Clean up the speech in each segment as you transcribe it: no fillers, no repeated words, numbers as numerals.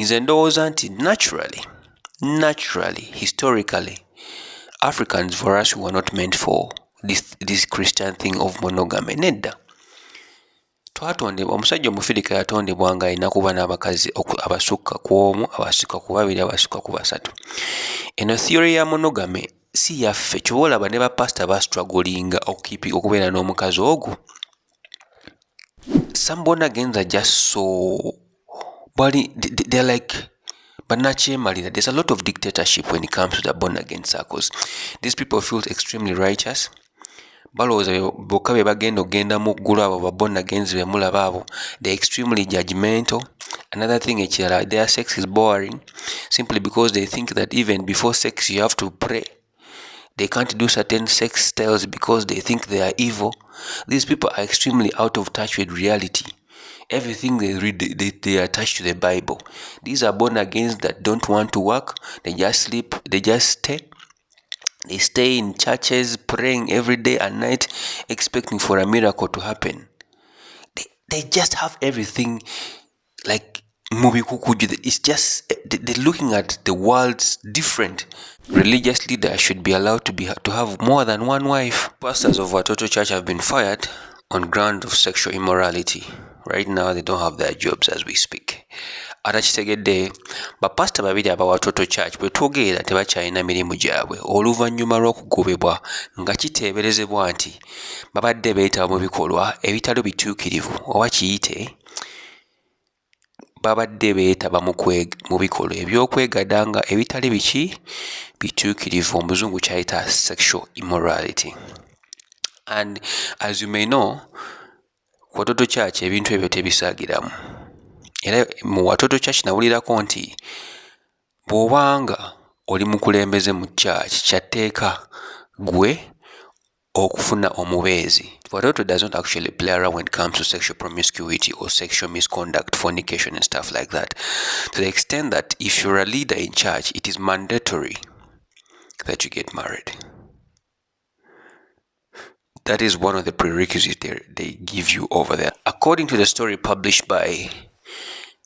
nze ndowooza nti naturally, historically, Africans for us were not meant for this Christian thing of monogamy. Nedda. Twatondebwa omusajja omufirika yatondebwa nga alina kuba n'abakazi abasukka ku omu, abasukka ku babiri, abasukka ku basatu. Eno theory ya monogamy si yaffe, ky'oba olaba ne bapasita bastrugglinga okubeera n'omukazi ogwo. Some born agains are just so they're like banakyemalira. There's a lot of dictatorship when it comes to the born again circles. These people feel extremely righteous. Balowooza bokka be bagenda ogenda mu ggulu abo ba born agains be mulaba abo. They're extremely judgmental. Another thing ekirala, their sex is boring simply because they think that even before sex you have to pray. They can't do certain sex styles because they think they are evil. These people are extremely out of touch with reality. Everything they read, they are attached to the Bible. These are born agains that don't want to work. They just sleep. They just stay. They stay in churches praying every day and night, expecting for a miracle to happen. They just have everything like movie kukuju. It's just they're looking at the world different. Religious leaders should be allowed to have more than one wife. Pastors of Watoto Church have been fired on ground of sexual immorality. Right now they don't have their jobs as we speak. Atakitegedde bapasita babiri aba Watoto Church bwe twogerera tebakyalina mirimu gyabwe oluvannyuma lw'okugobebwa nga kiteeberezebwa nti babadde beetaba mu bikolwa ebitali bituukirivu oba kiyite babadde beetaba mu bikolwa eby'okwegada nga ebitali bituukirivu, omuzungu kyayita sexual immorality. And as you may know, Watoto Church ebintu ebyo tebisaagiramu. Era mu Watoto Church nawulirako nti bw'obanga oli mukulembeze mu church kyatteeka gwe okufuna omubeezi. Watoto does not actually play around when it comes to sexual promiscuity or sexual misconduct, fornication and stuff like that. To the extent that if you're a leader in church, it is mandatory that you get married. That is one of the prerequisites they give you over there. According to the story published by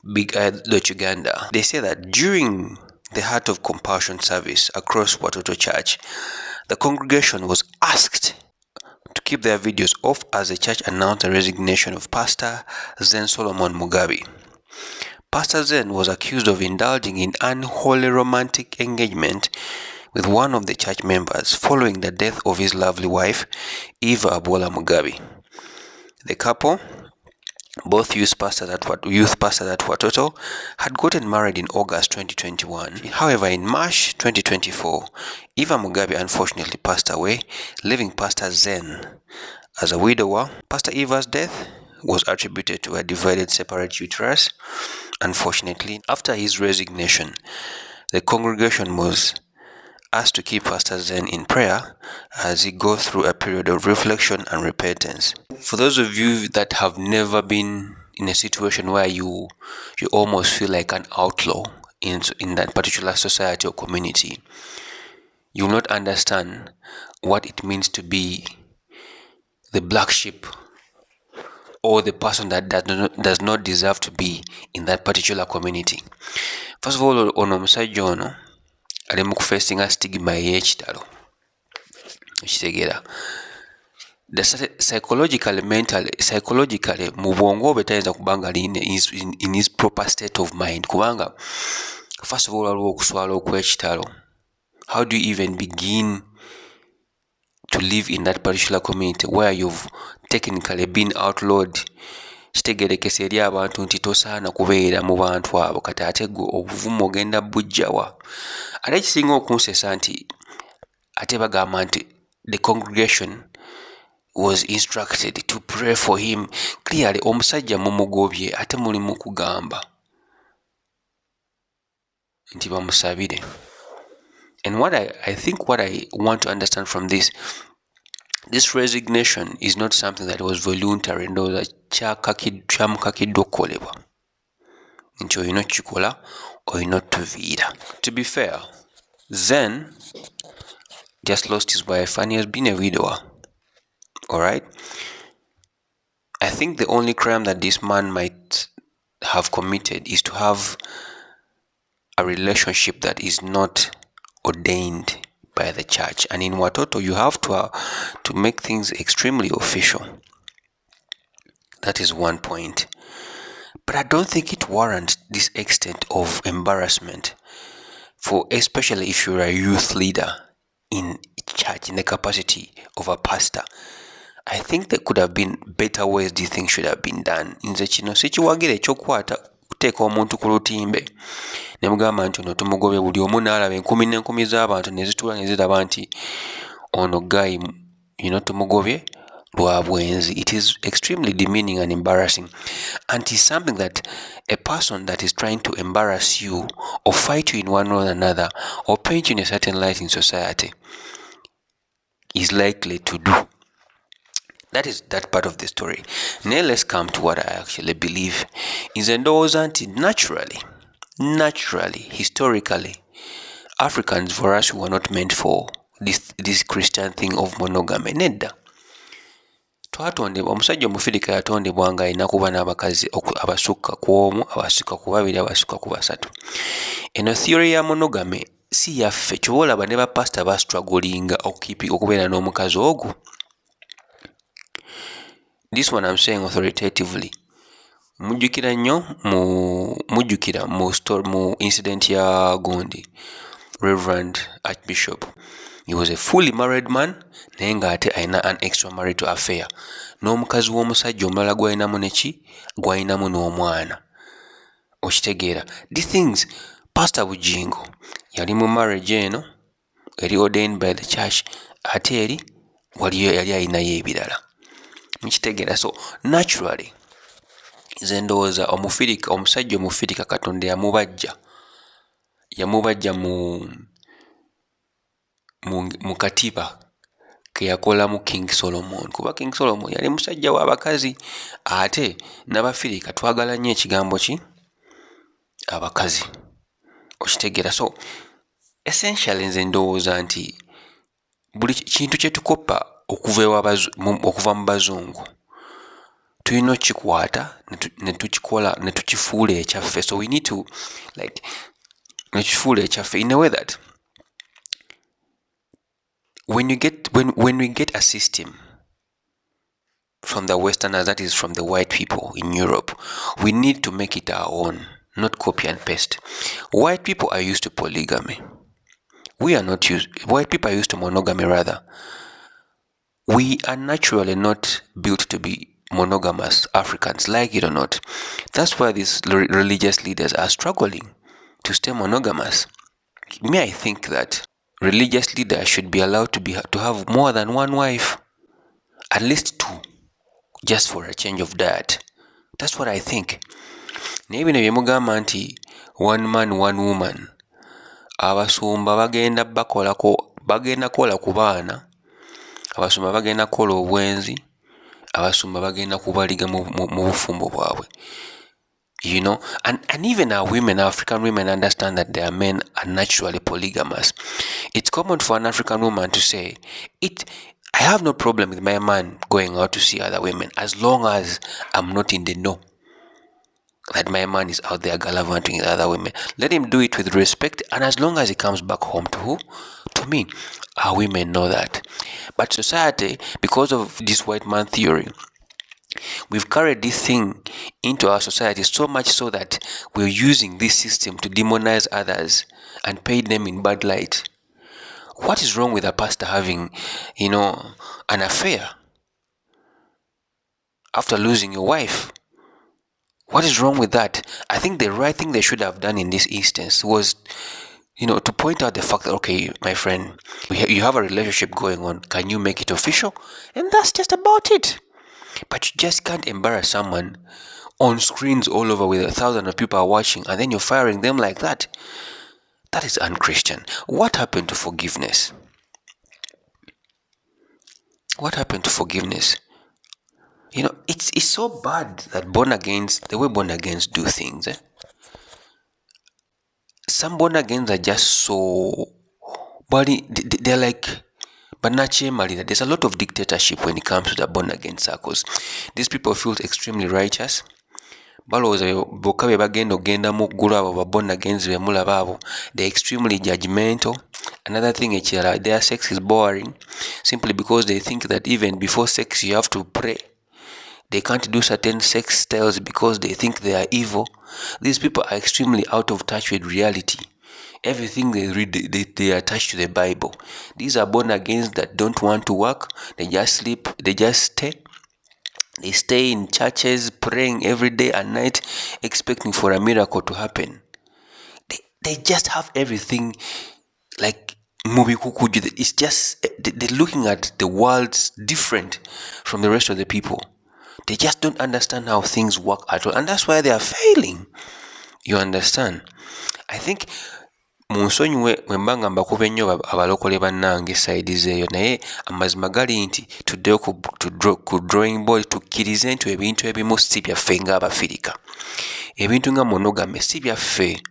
Uganda, they say that during the Heart of Compassion service across Watoto Church, the congregation was asked to keep their videos off as the church announced the resignation of Pastor Zen Solomon Mugabe. Pastor Zen was accused of indulging in unholy romantic engagement with one of the church members following the death of his lovely wife, Eva Abola Mugabe. The couple, both youth pastors at Watoto, had gotten married in August 2021. However, in March 2024, Eva Mugabe unfortunately passed away, leaving Pastor Zen as a widower. Pastor Eva's death was attributed to a divided separate uterus. Unfortunately, after his resignation, the congregation was asked to keep Pastor Zen in prayer as he goes through a period of reflection and repentance. For those of you that have never been in a situation where you almost feel like an outlaw in that particular society or community, you will not understand what it means to be the black sheep or the person that does not deserve to be in that particular community. First of all, ono omusajja ono ali mu kufeesinga stigma ey'ekitalo. Okitegeera. Psychologically mu bwongo bwe tayinza kubanga ali in his proper state of mind kubanga first of all waliwo okuswala okw'ekitalo. How do you even begin to live in that particular community where you've technically been outlawed? Kitegeerekese eri abantu nti tosaana kubeera mu bantu abo kati ate gwe obuvumu ogenda bujjawa. Ate ekisinga okunsesa nti ate bagamba nti the congregation was instructed to pray for him. Clearly omusajja mumugobye ate muli mu kugamba nti bamusabire. And what I think what I want to understand from this resignation is not something that was voluntary. No, that kyamukakiddwa okukolebwa nti olina okukikola olina otuviira. To be fair, Zen just lost his wife and he has been a widower. Alright? I think the only crime that this man might have committed is to have a relationship that is not ordained by the church. And in Watoto, you have to make things extremely official. That is one point. But I don't think it warrants this extent of embarrassment, for especially if you're a youth leader in church in the capacity of a pastor. I think there could have been better ways these things should have been done. Nze kino sikiwagira ekyokukwata kuteeka omuntu ku lutimbe ne mugamba nti ono tumugobye, buli omu n'alaba enkumi n'enkumi z'abantu ne zitula ne ziraba nti ono guy tumugobye lwa bwenzi. It is extremely demeaning and embarrassing, and it's something that a person that is trying to embarrass you or fight you in one way or another or paint you in a certain light in society is likely to do. That is that part of the story. Now let's come to what I actually believe. Is endowooza nti naturally, historically, Africans for us were not meant for this Christian thing of monogamy. Nedda. Twatondebwa, omusajja omufirika yatondebwa nga alina kuba n'abakazi abasukka ku omu, abasukka ku babiri, abasukka ku basatu. Eno theory ya monogamy si yaffe, ky'oba olaba ne bapasita bastrugglinga okubeera n'omukazi ogwo. This one I'm saying authoritatively. Mujjukira mu incident ya Gondi, Reverend Archbishop. He was a fully married man, naye ng'ate alina an extramarital affair n'omukazi w'omusajja omulala gw'alinamu gw'alinamu n'omwana. Okitegeera. These things, Pastor Bujingo yali mu marriage eno eri ordained by the church, ate eri waliyo yali alinayo ebirala. Mukitegeera. So naturally, nze ndowooza omusajja omufirika Katonda yamubajja mu katiba ke yakola mu King Solomon, kuba King Solomon yali musajja w'abakazi, ate n'abafirika twagala nnyo ekigambo ki abakazi. Okitegeera. So essentially nze ndowooza nti buli kintu kye tukoppa okuva mu bazungu tulina okikwata ne tukikola ne tukifuula ekyaffe. So we need to nekifuula ekyaffe in a way that when we get a system from the Westerners, that is from the white people in Europe, we need to make it our own, not copy and paste. White people are used to polygamy. White people are used to monogamy rather. We are naturally not built to be monogamous Africans, like it or not. That's why these religious leaders are struggling to stay monogamous. I think that religious leaders should be allowed to have more than one wife, at least two, just for a change of diet. That's what I think. Naye bino bye mugamba nti one man one woman, abasumba bagenda kola ku baana, abasumba bagenda kola obwenzi, abasumba bagenda kubaliga mu bufumbo bwabwe. And even our women, African women, understand that their men are naturally polygamous. It's common for an African woman to say, I have no problem with my man going out to see other women as long as I'm not in the know that my man is out there gallivanting with other women. Let him do it with respect, and as long as he comes back home to who? To me. Our women know that. But society, because of this white man theory, we've carried this thing into our society so much so that we're using this system to demonize others and paint them in bad light. What is wrong with a pastor having, an affair after losing your wife? What is wrong with that? I think the right thing they should have done in this instance was, to point out the fact that, okay, my friend, you have a relationship going on. Can you make it official? And that's just about it. But you just can't embarrass someone on screens all over with 1,000 of people are watching, and then you're firing them like that. That is unchristian. What happened to forgiveness? What happened to forgiveness? It's so bad that the way born agains do things. Some born agains are just so they're like, but there's a lot of dictatorship when it comes to the born again circles. These people feel extremely righteous, balowooza bokka be bagenda okgenda mu ggulu abo babona agenzi be mulaba abo. They're extremely judgmental. Another thing ekirala, their sex is boring simply because they think that even before sex you have to pray. They can't do certain sex styles because they think they are evil. These people are extremely out of touch with reality. Everything they read, they attach to the Bible. These are born again that don't want to work. They just sleep. They just stay. They stay in churches praying every day and night, expecting for a miracle to happen. They just have everything like movie kukuju. It's just they're looking at the world different from the rest of the people. They just don't understand how things work at all, and that's why they are failing. You understand? I think munsonyiwe wembanga mbakuba ennyo abalokole bannange side zeeyo, naye amazima gali nti tuddeyo ku drawing board tukkirize nti ebintu ebimu si byaffe ng'Abafirika. Ebintu nga monogamy si byaffe.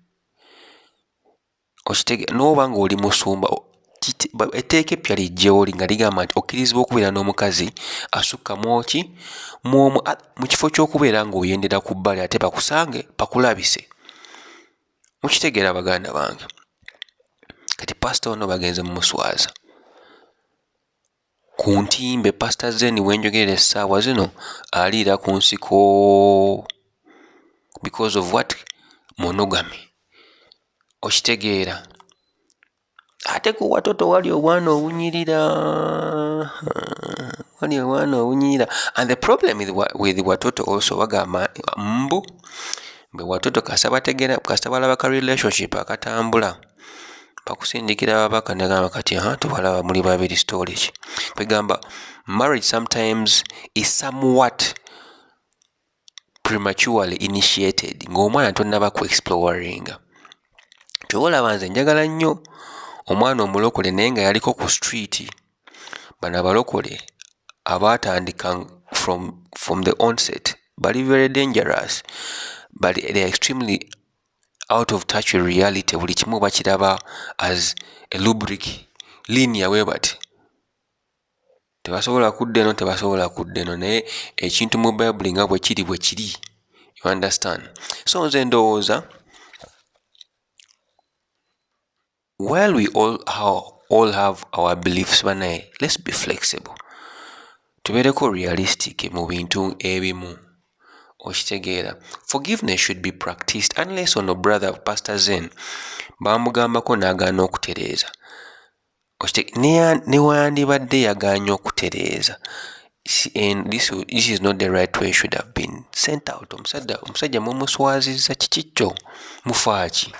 Okitege n'oba nga oli musumba etteeka eppya lijjewo nga ligamba nti okkirizibwa okubeera n'omukazi asukka mwoki mu kifo ky'okubeera ng'oyendera ku bbali ate bakusange bakulabise. Mukitegeera baganda bange? Kati pastor ono bagenze mu muswaza ku ntimbe. Pastor Zen wenjogerera essaawa zino aliira ku nsiko because of what? Monogamy. Okitegeera? Ate ku Watoto wali obwana obunyirira. And the problem with Watoto also bagamba mbu bwe Watoto kasita balaba ka relationship akatambula bakusindikira babaka negamba kati tubalaba muli babiri story ki. Bagamba marriage sometimes is somewhat prematurely initiated ng'omwana tonnaba ku exploring. Tolaba nze njagala nnyo omwana omulokole naye nga yaliko ku street. Bano abalokole abatandika from the onset bali very dangerous, but they are extremely out of touch with reality. Buli kimu bakiraba as a rubric linear way, but tebasobola kudda eno naye ekintu mu Bible nga bwe kiri. You understand? So nze ndowooza while we all have our beliefs, banaye, let's be flexible. Tubeereko realistic mu bintu ebimu. Okitegeera? Forgiveness should be practiced unless ono brother Pastor Zen bamugambako n'agaana okutereeza. Newandibadde yagaanye okutereeza. And this is not the right way. Should have been sent out. Omusajja mumuswazizza kikikyo mufaaki.